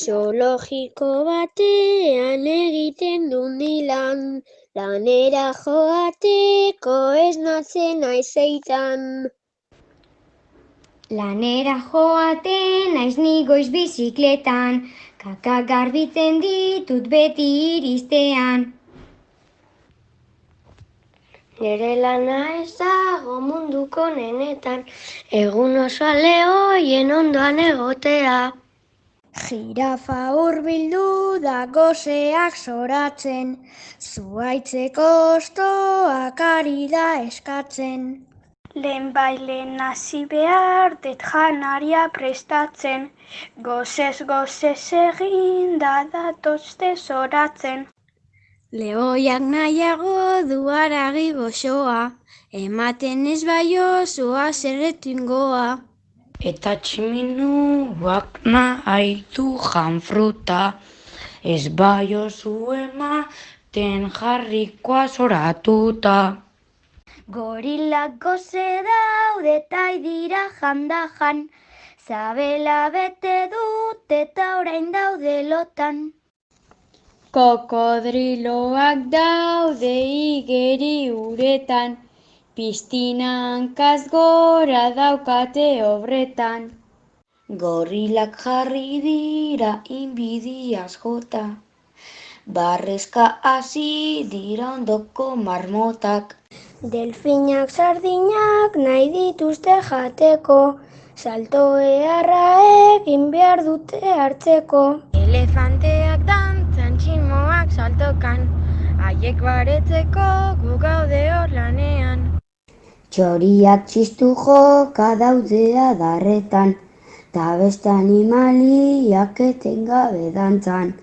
Zoologiko batean egiten du ni lan, lanera joateko esnatzen naizeitan. Lanera joaten naiz ni goiz bizikletan, kakak garbitzen ditut beti iristean. Nire lana ez dago munduko nenetan, egun osoa lehoien ondoan egotea. Jirafa hurbildu da goseak zoratzen, zuhaitzeko hostoak ari da eskatzen. Lehenbailen hasi behar dut janaria prestatzen, gozez egin da datozte zoratzen. Lehoiak nahiago du haragi goxoa, ematen ez baiozua zerretu ingoa. Eta tximinuak nahi du janfruta, ez baiozu ematen jarrikoa zoratuta. Gorilak goze daude eta dira jandajan, zabela bete dut eta orain daude lotan. Kokodriloak daude igeri uretan, piztina hankaz gora daukate obretan. Gorilak jarri dira inbidiaz jota, barrezka hasi dira ondoko marmotak. Delfinak sardinak nahi dituzte jateko, salto eharra egin behar dute hartzeko. Elefanteak dantzan, tximoak saltokan, haiek baretzeko gu gaude hor lanean. Txoriak txistu joka daude adarretan, ta beste animaliak etengabe dantzan.